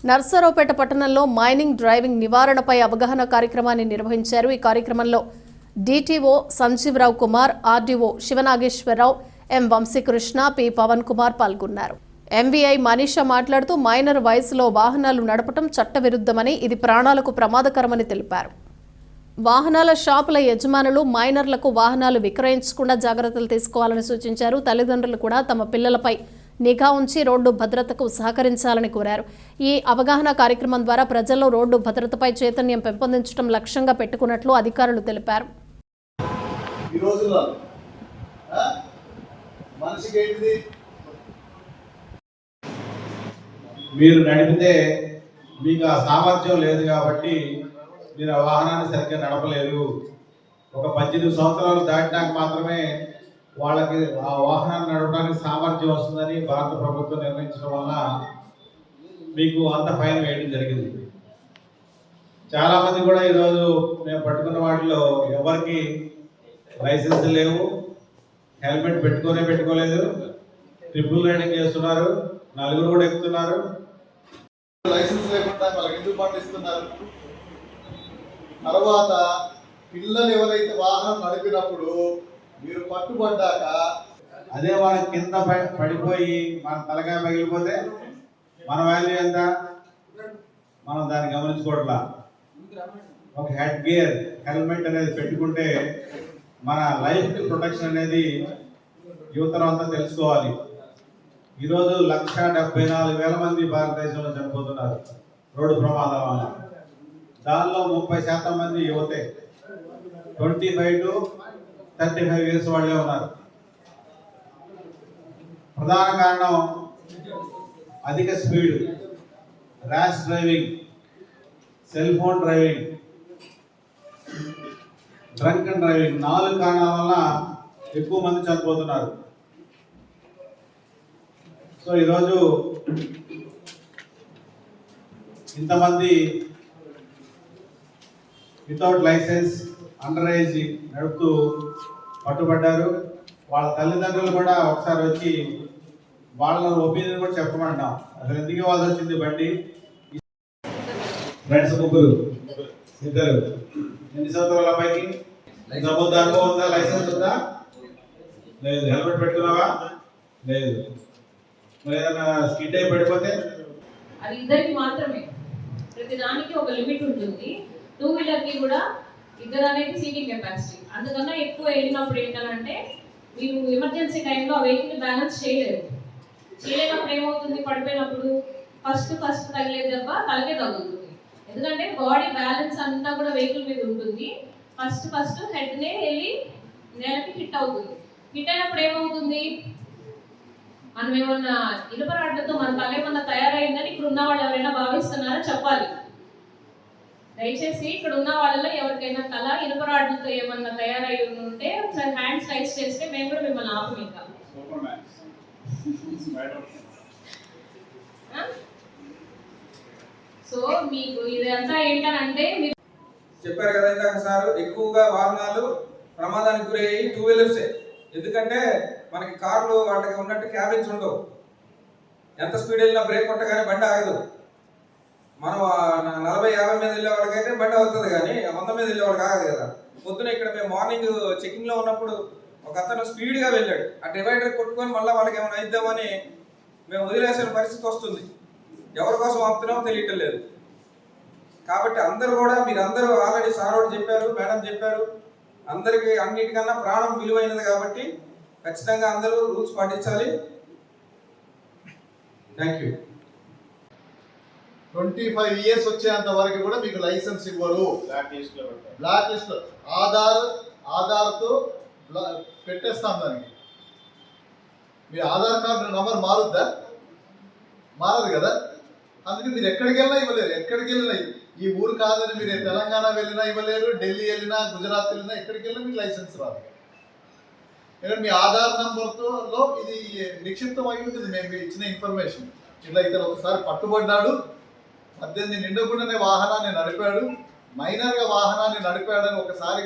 నర్సరావుపేట పట్టణంలో mining driving నివారణపై అవగాహన కార్యక్రమాన్ని నిర్వహించారు. ఈ కార్యక్రమంలో డిటిఓ సంజీవరావు కుమార్, ఆర్డీఓ శివనాగేశ్వరరావు, ఎం వంశీకృష్ణ, పి పవన్ కుమార్ పాల్గొన్నారు. ఎంవీఐ మనీషా మాట్లాడుతూ మైనర్ వయసులో వాహనాలు నడపడం చట్టవిరుద్ధమని, ఇది ప్రాణాలకు ప్రమాదకరమని తెలిపారు. వాహనాల షాపుల యజమానులు మైనర్లకు వాహనాలు విక్రయించకుండా జాగ్రత్తలు తీసుకోవాలని సూచించారు. తల్లిదండ్రులు కూడా తమ పిల్లలపై నిఘా ఉంచి రోడ్డు భద్రతకు సహకరించాలని కోరారు. ఈ అవగాహన కార్యక్రమం ద్వారా ప్రజల్లో రోడ్డు భద్రతపై చైతన్యం పెంపొందించడం లక్ష్యంగా పెట్టుకున్నట్లు అధికారులు తెలిపారు. మీరు నడిపితే మీకు ఆ సామర్థ్యం లేదు కాబట్టి మీరు ఆ వాహనాన్ని సరిగ్గా నడపలేరు. ఒక 18 సంవత్సరాలు దాటినాక మాత్రమే వాళ్ళకి ఆ వాహనాన్ని నడపడానికి సామర్థ్యం వస్తుందని భారత ప్రభుత్వం నిర్ణయించడం వల్ల మీకు అంత ఫైన్ వేయడం జరిగింది. చాలామంది కూడా ఈరోజు మేము పట్టుకున్న వాటిలో ఎవరికి లైసెన్స్ లేవు, హెల్మెట్ పెట్టుకోలేదు, ట్రిపుల్ రైడింగ్ చేస్తున్నారు, నలుగురు కూడా ఎక్కుతున్నారు. లైసెన్స్ లేకుండా వాళ్ళకి ఎందుకు పండిస్తున్నారు? తర్వాత పిల్లలు ఎవరైతే వాహనం నడిపినప్పుడు మీరు పట్టుబడ్డాక అదే వాళ్ళ కింద పడిపోయి మన తలకాయ పగిలిపోతే మన వాల్యూ ఎంత మనం దాన్ని గమనించుకోవట్లా. ఒక హెడ్ గేర్, హెల్మెట్ అనేది పెట్టుకుంటే మన లైఫ్ ప్రొటెక్షన్ అనేది యువతరం అంతా తెలుసుకోవాలి. ఈరోజు 1,74,000 మంది భారతదేశంలో చనిపోతున్నారు రోడ్డు ప్రమాదాల వల్ల. దానిలో 30% మంది యువతే, 25 to 35 years వాళ్ళే ఉన్నారు. ప్రధాన కారణం అధిక speed, rash driving, cell phone driving, drunk and driving. 4 కారణాల వల్ల ఎక్కువ మంది చనిపోతున్నారు. సో ఈరోజు ఇంతమంది వితౌట్ లైసెన్స్, అండర్ ఏజ్ నడుపుతూ పట్టుబడ్డారు. వాళ్ళ తల్లిదండ్రులు కూడా ఒకసారి వచ్చి వాళ్ళ ఒపీనియన్ కూడా చెప్పమంటాం. అసలు ఎందుకు ఇవ్వాల్సి వచ్చింది బండి? ఫ్రెండ్స్ ముగ్గురు, ఇద్దరు. ఎన్ని సంవత్సరాల అబ్బాయికి ఇంతకుముందు అనుభవం ఉందా? లైసెన్స్ ఉందా? లేదు. హెల్మెట్ పెట్టుకున్నావా? లేదు. మరి ఏదైనా స్కిడ్ అయి పడిపోతే అది ఇద్దరికి మాత్రమే. ప్రతి దానికి ఒక లిమిట్ ఉంటుంది. 2 వీలర్కి కూడా ఇద్దరు అనేది సీటింగ్ కెపాసిటీ. అందుకన్నా ఎక్కువ వెళ్ళినప్పుడు ఏంటంటే మీరు ఎమర్జెన్సీ టైంలో ఆ వెహికల్ బ్యాలెన్స్ చేయలేనప్పుడు ఏమవుతుంది? పడిపోయినప్పుడు ఫస్ట్ తగిలే దెబ్బ తలకే తగులుతుంది. ఎందుకంటే బాడీ బ్యాలెన్స్ అంతా కూడా వెహికల్ మీద ఉంటుంది. ఫస్ట్ హెడ్నే వెళ్ళి నేలకి హిట్ అవుతుంది. హిట్ అయినప్పుడు ఏమవుతుంది? మనం ఏమన్నా ఇనుప రాడ్లతో మన తల ఏమన్నా తయారైందని ఇక్కడ ఉన్న వాళ్ళు ఎవరైనా భావిస్తున్నారో చెప్పాలి. దయచేసి ఇక్కడ ఉన్న వాళ్ళలో ఎవరికైనా తల ఇనుప రాడ్లతో ఏమన్నా తయారై ఉంటే ఒకసారి హ్యాండ్స్ రైస్ చేస్తే మేము కూడా మిమ్మల్ని ఆపం. ఇంకా సో మీకు ఇదంతా ఏంటంటే మీరు చెప్పారు కదా ఇందాక సార్, ఎక్కువగా వాహనాలు ప్రమాదానికి గురయ్యి 2 వీలర్సే. ఎందుకంటే మనకి కార్లు వాటికి ఉన్నట్టు క్యాబిన్స్ ఉండవు. ఎంత స్పీడ్ వెళ్ళినా బ్రేక్ కొట్టగానే బండి ఆగదు. మనం 40-50 మీద వెళ్ళే వాళ్ళకైతే బండి అవుతుంది, కానీ 100 మీద వెళ్ళే వాళ్ళకి ఆగదు కదా. పొద్దున ఇక్కడ మేము మార్నింగ్ చెకింగ్లో ఉన్నప్పుడు ఒక అతను స్పీడ్గా వెళ్ళాడు. ఆ డివైడర్ కొట్టుకొని మళ్ళీ వాళ్ళకి ఏమైనా అయిద్దామని మేము వదిలేసిన పరిస్థితి వస్తుంది. ఎవరి కోసం ఆపుతున్నామో తెలియటం లేదు. కాబట్టి అందరూ కూడా, మీరందరూ ఆల్రెడీ సార్ వాళ్ళు చెప్పారు, మేడం చెప్పారు, అందరికీ అన్నిటికన్నా ప్రాణం విలువైనది కాబట్టి ఖచ్చితంగా అందరూ రూల్స్ పాటించాలి. Thank you. 25 years వచ్చేంత వరకు కూడా మీకు లైసెన్స్ ఇవ్వరు. బ్లాక్ లిస్ట్ లో ఆధార్తో పెట్టేస్తాం. దానికి మీ ఆధార్ కార్డు నంబర్ మారుద్దా? మారదు కదా. అందుకే మీరు ఎక్కడికి వెళ్ళినా ఇవ్వలేరు. ఎక్కడికి వెళ్ళినా ఈ ఊరు కాదని మీరు తెలంగాణ వెళ్ళినా ఇవ్వలేరు, ఢిల్లీ వెళ్ళినా, గుజరాత్ వెళ్ళినా, ఎక్కడికి వెళ్ళినా మీకు లైసెన్స్ రాదు. ఎందుకంటే మీ ఆధార్ నంబర్తో ఇది నిక్షిప్తం అయి ఉంటుంది. మేము ఇచ్చిన ఇన్ఫర్మేషన్ ఇట్లా ఇతను ఒకసారి పట్టుబడ్డాడు, 18 నిండకుండానే వాహనాన్ని నడిపాడు, మైనర్గా వాహనాన్ని నడిపాడని ఒకసారి